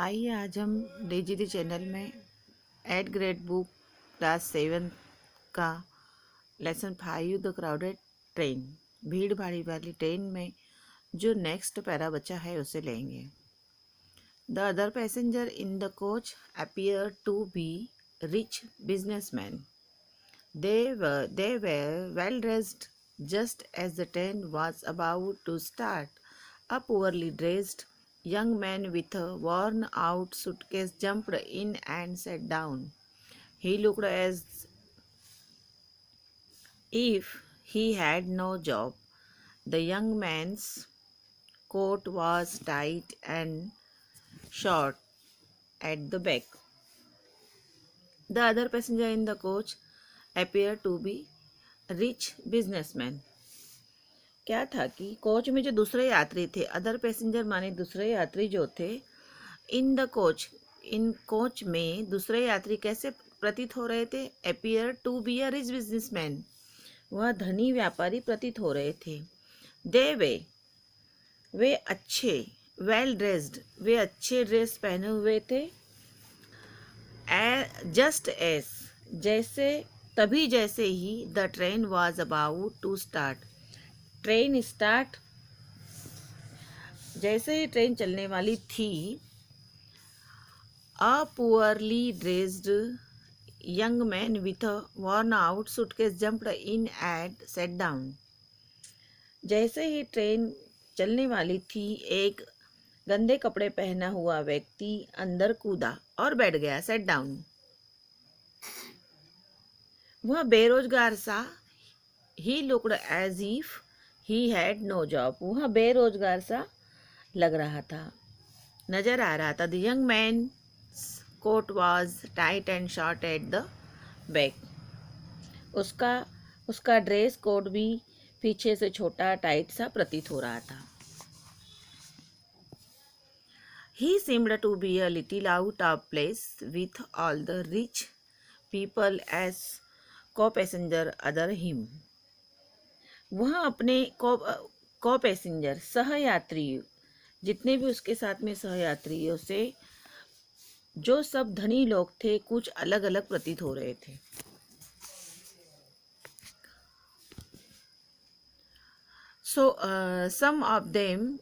आइए आज हम डीजीडी चैनल में 8th ग्रेड बुक क्लास 7 का लेसन 5 द क्राउडेड ट्रेन भीड़ भाड़ी वाली ट्रेन में जो नेक्स्ट पैरा बचा है उसे लेंगे। The other passenger in the coach appear to be rich businessman. They were well dressed just as the train was about to start. A poorly dressed young man with a worn out suitcase jumped in and sat down. He looked as if he had no job. The young man's coat was tight and short at the back. The other passenger in the coach appeared to be rich businessman. क्या था कि coach में जो दूसरे यात्री थे, other passenger माने दूसरे यात्री जो थे, इन कोच में दूसरे यात्री कैसे प्रतीत हो रहे थे? Appear to be a rich businessman, वह धनी व्यापारी प्रतीत हो रहे थे। वे अच्छे, वेल ड्रेस्ड, वे अच्छे ड्रेस पहने हुए थे। जस्ट एज, जैसे तभी जैसे ही the train was about to start, train start, जैसे ही ट्रेन चलने वाली थी, a poorly dressed young man with a worn out suitcase jumped in and set down. जैसे ही ट्रेन चलने वाली थी, एक गंदे कपड़े पहना हुआ व्यक्ति अंदर कूदा और बैठ गया, सेट डाउन। वह बेरोजगार सा, he looked as if he had no job, वह बेरोजगार सा लग रहा था, नजर आ रहा था। The young man coat was tight and short at the back, उसका ड्रेस कोट भी पीछे से छोटा टाइट सा प्रतीत हो रहा था। He seemed to be a little out of place with all the rich people as co-passenger other him. वह अपने को पैसेंजर, सहयात्री, जितने भी उसके साथ में सहयात्रियों से जो सब धनी लोग थे, कुछ अलग अलग प्रतीत हो रहे थे। So some of them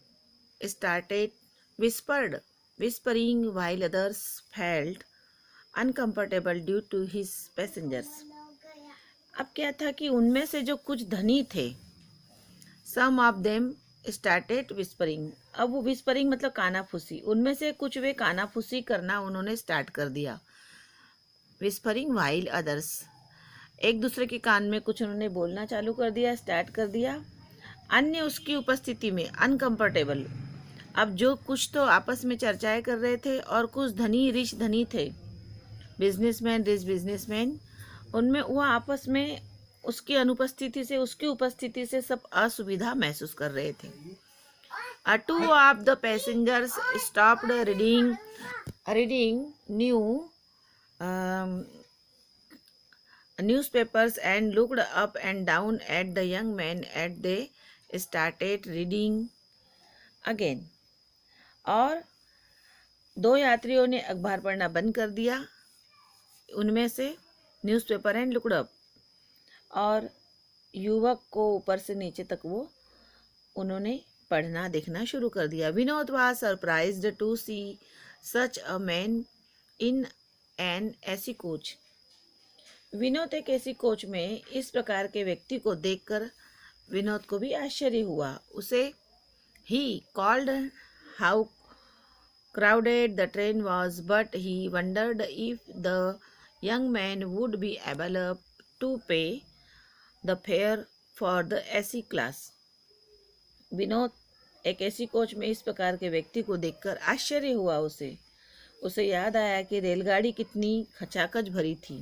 started whispering while others felt uncomfortable due to his passengers. अब क्या था कि उनमें से जो कुछ धनी थे, some of them started whispering, अब वो whispering मतलब कानाफूसी, उनमें से कुछ वे कानाफूसी करना उन्होंने स्टार्ट कर दिया। whispering while others, एक दूसरे के कान में कुछ उन्होंने बोलना चालू कर दिया, स्टार्ट कर दिया। अन्य उसकी उपस्थिति में अनकंफर्टेबल, अब जो कुछ तो आपस में चर्चाएं कर रहे थे और कुछ धनी, रिच धनी थे, बिजनेसमैन, रिच बिजनेसमैन, उनमें वह आपस में उसकी अनुपस्थिति से, उसकी उपस्थिति से सब असुविधा महसूस कर रहे थे। Two of the passengers stopped reading newspapers and looked up and down at the young man as they started reading again. और दो यात्रियों ने अखबार पढ़ना बंद कर दिया, उनमें से न्यूज़पेपर एंड लुक्ड अप, और युवक को ऊपर से नीचे तक वो उन्होंने पढ़ना देखना शुरू कर दिया। Vinod was surprised to see such a man in an AC coach, Vinod एक ऐसी कोच में इस प्रकार के व्यक्ति को देखकर विनोद को भी आश्चर्य हुआ। उसे he called how crowded the train was, but he wondered if the young man would be able to pay the fare for the AC class. Vinod एक ऐसी कोच में इस प्रकार के व्यक्ति को देखकर आश्चर्य हुआ। उसे याद आया कि रेलगाड़ी कितनी खचाखच भरी थी।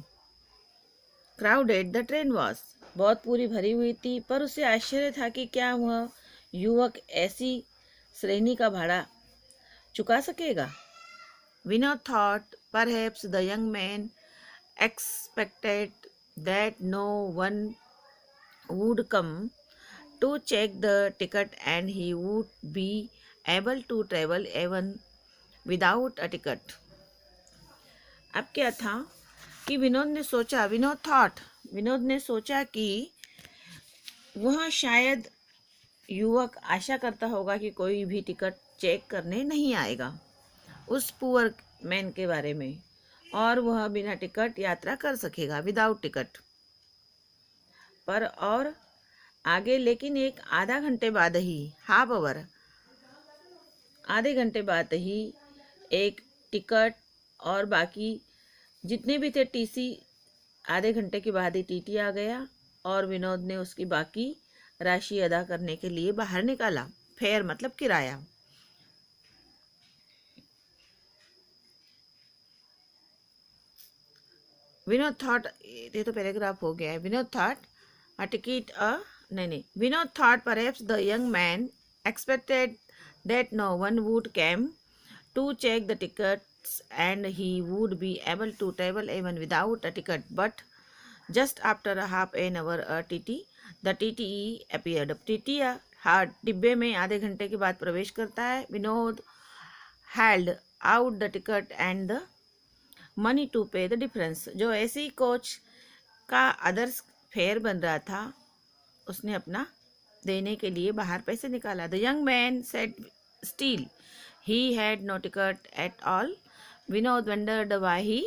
क्राउडेड द ट्रेन वॉज, बहुत पूरी भरी हुई थी, पर उसे आश्चर्य था कि क्या वह युवक ऐसी श्रेणी का भाड़ा चुका सकेगा। Vinod thought perhaps the young man expected that no one would come to check the ticket and he would be able to travel even without a ticket. अब क्या था कि विनोद ने सोचा कि वह शायद युवक आशा करता होगा कि कोई भी टिकट चेक करने नहीं आएगा उस पुअर मैन के बारे में, और वह बिना टिकट यात्रा कर सकेगा, विदाउट टिकट। पर और आगे लेकिन एक आधे घंटे बाद ही एक टिकट और बाकी जितने भी थे टीसी, आधे घंटे के बाद ही टीटी आ गया और विनोद ने उसकी बाकी राशि अदा करने के लिए बाहर निकाला। फेयर मतलब किराया। विनोद थॉट, ये तो पैराग्राफ हो गया है। Vinod thought perhaps the young man expected that no one would come to check the tickets and he would be able to travel even without a ticket. But just after a half an hour the TTE appeared. अब TT डिब्बे में आधे घंटे के बाद प्रवेश करता है। Vinod held out the ticket and the money to pay the difference. जो ऐसी कोच का अदर्स फेयर बन रहा था, उसने अपना देने के लिए बाहर पैसे निकाला। The young man said still he had no ticket at all. Vinod wondered why he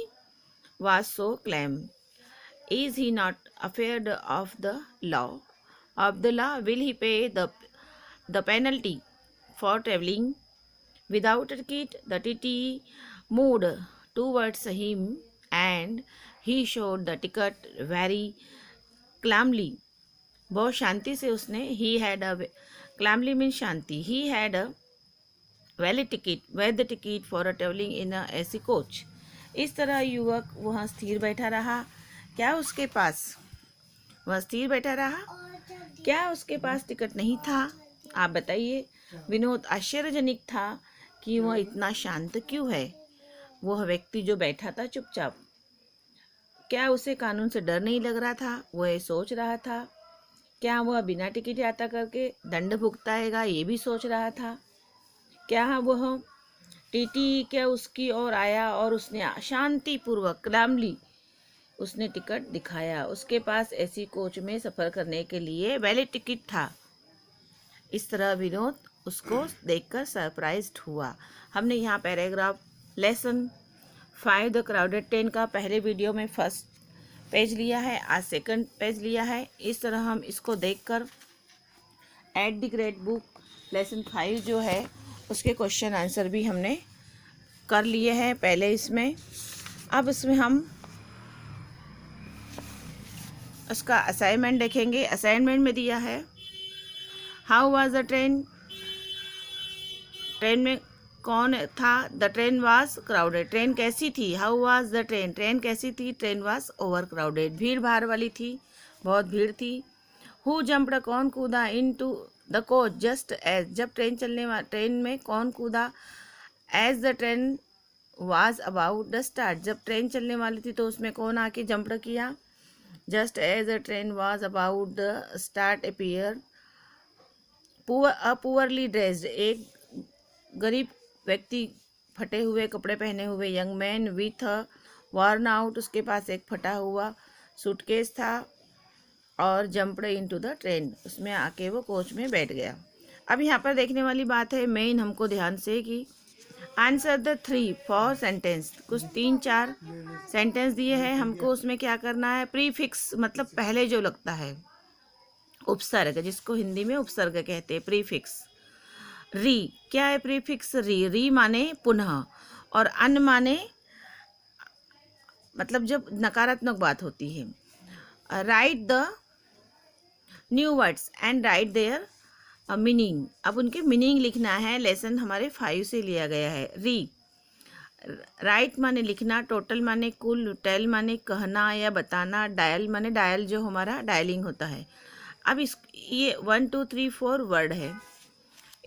was so calm. Is he not afraid of the law? Will he pay the penalty for traveling without a ticket? The TT moved towards him and he showed the ticket very calmly. बहुत शांति से उसने calmly means Shanti. He had a वैध ticket for a travelling in a AC coach. इस तरह युवक वहाँ स्थिर बैठा रहा. क्या उसके पास टिकट नहीं था? आप बताइए. विनोद आश्चर्यजनक था कि वह इतना शांत क्यों है. वह व्यक्ति जो बैठा था चुपचाप, क्या उसे कानून से डर नहीं लग रहा था? वह सोच रहा था. क्या वह बिना टिकट यात्रा करके दंड भुगताएगा? ये भी सोच रहा था. क्या वह टीटी क्या उसकी ओर आया और उसने शांतिपूर्वक क्लामली उसने टिकट दिखाया. उसके पास ऐसी कोच में सफ़र करने के लिए वैलिड टिकट था. इस तरह विनोद उसको देखकर सरप्राइज्ड हुआ. हमने यहाँ paragraph lesson 5 the crowded train का पहले वीडियो में फर्स्ट पेज लिया है, आज सेकंड पेज लिया है. इस तरह हम इसको देखकर at the great book lesson 5 जो है उसके क्वेश्चन आंसर भी हमने कर लिए हैं पहले इसमें. अब इसमें हम उसका असाइनमेंट देखेंगे. असाइनमेंट में दिया है how was the train. Train में कौन था? The train was crowded. Train कैसी थी? How was the train. Train कैसी थी? Train was over crowded. भीड़ भाड़ वाली थी, बहुत भीड़ थी. Who jumped. कौन कूदा. Into the coach just as. जब ट्रेन में कौन कूदा? As the train was about the start. जब ट्रेन चलने वाली थी तो उसमें कौन आके जंप किया? Just as the train was about the start appear poorly dressed. एक गरीब व्यक्ति, फटे हुए कपड़े पहने हुए. Young man with a worn out. उसके पास एक फटा हुआ सूटकेस था. और जंप्ड इनटू द ट्रेन. उसमें आके वो कोच में बैठ गया. अब यहाँ पर देखने वाली बात है मेन, हमको ध्यान से कि आंसर द 3-4 सेंटेंस. कुछ 3-4 सेंटेंस दिए हैं हमको. उसमें क्या करना है? प्रीफिक्स मतलब पहले जो लगता है, उपसर्ग, जिसको हिंदी में उपसर्ग कहते हैं, प्रीफिक्स. री. क्या है प्रीफिक्स? री माने पुनः, और अन माने मतलब जब नकारात्मक बात होती है. Right the new words and right there meaning. अब उनके मीनिंग लिखना है. लेसन हमारे 5 से लिया गया है. री. राइट माने लिखना, टोटल माने कुल, टेल माने कहना या बताना, डायल माने डायल जो हमारा डायलिंग होता है. अब ये 1 2 3 4 वर्ड है,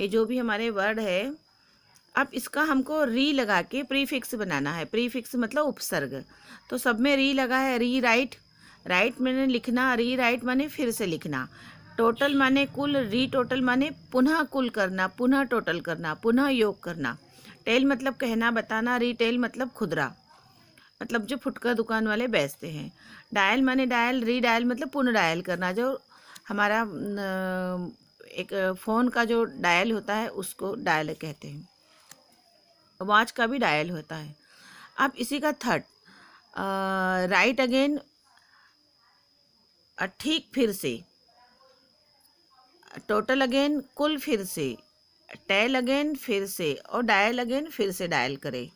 ये जो भी हमारे वर्ड है. अब इसका हमको री लगा के प्रीफिक्स बनाना है. प्रीफिक्स मतलब उपसर्ग. तो सब में री लगा है. री राइट. राइट माने लिखना, री राइट माने फिर से लिखना. टोटल माने कुल, री टोटल माने पुनः कुल करना, पुनः टोटल करना, पुनः योग करना. टेल मतलब कहना बताना, रिटेल मतलब खुदरा, मतलब जो फुटकर दुकान वाले बेचते हैं। डायल माने डायल, रीडायल मतलब पुनः डायल करना, जो हमारा एक फ़ोन का जो डायल होता है उसको डायल कहते हैं। वॉच का भी डायल होता है। अब इसी का थर्ड, राइट अगेन, ठीक फिर से, टोटल अगेन कुल फिर से, टेल अगेन फिर से, और डायल अगेन फिर से डायल करें।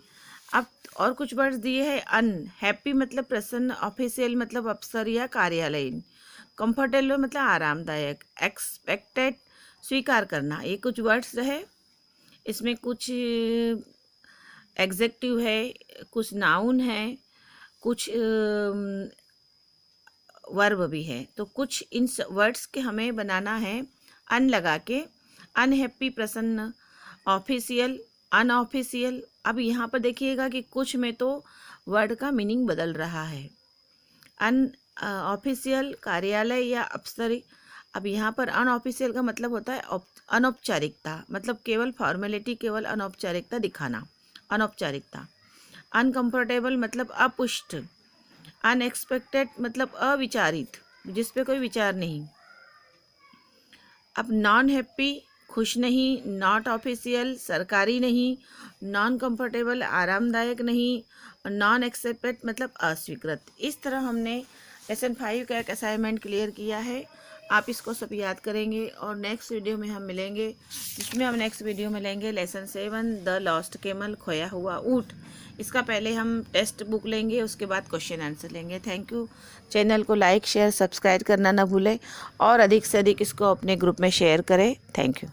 अब और कुछ वर्ड्स दिए हैं। अनहैप्पी मतलब प्रसन्न, ऑफिशियल मतलब अफसर या कार्यालयीन, कंफर्टेबल मतलब आरामदायक, एक्सपेक्टेड स्वीकार करना। ये कुछ वर्ड्स है, इसमें कुछ एग्जेक्टिव है, कुछ नाउन है, कुछ वर्ब भी है। तो कुछ इन वर्ड्स के हमें बनाना है अन लगा के। अनहैप्पी प्रसन्न, ऑफिशियल अनऑफिशियल। अब यहाँ पर देखिएगा कि कुछ में तो वर्ड का मीनिंग बदल रहा है। अन ऑफिशियल कार्यालय या अफसर। अब यहाँ पर अनऑफिशियल का मतलब होता है अनौपचारिकता, मतलब केवल फॉर्मेलिटी, केवल अनौपचारिकता दिखाना, अनौपचारिकता। अनकंफर्टेबल मतलब अपुष्ट। अनएक्सपेक्टेड मतलब अविचारित, जिस पे कोई विचार नहीं। अब नॉन हैप्पी खुश नहीं, नॉट ऑफिशियल सरकारी नहीं, नॉन कंफर्टेबल आरामदायक नहीं, नॉन एक्सेप्टेड मतलब अस्वीकृत। इस तरह हमने लेसन 5 का एक असाइनमेंट क्लियर किया है। आप इसको सब याद करेंगे और नेक्स्ट वीडियो में हम मिलेंगे, जिसमें हम नेक्स्ट वीडियो में लेंगे लेसन 7 द लॉस्ट कैमल, खोया हुआ ऊँट। इसका पहले हम टेक्स्ट बुक लेंगे, उसके बाद क्वेश्चन आंसर लेंगे। Thank you. चैनल को लाइक शेयर सब्सक्राइब करना ना भूलें और अधिक से अधिक इसको अपने ग्रुप में शेयर करें। Thank you.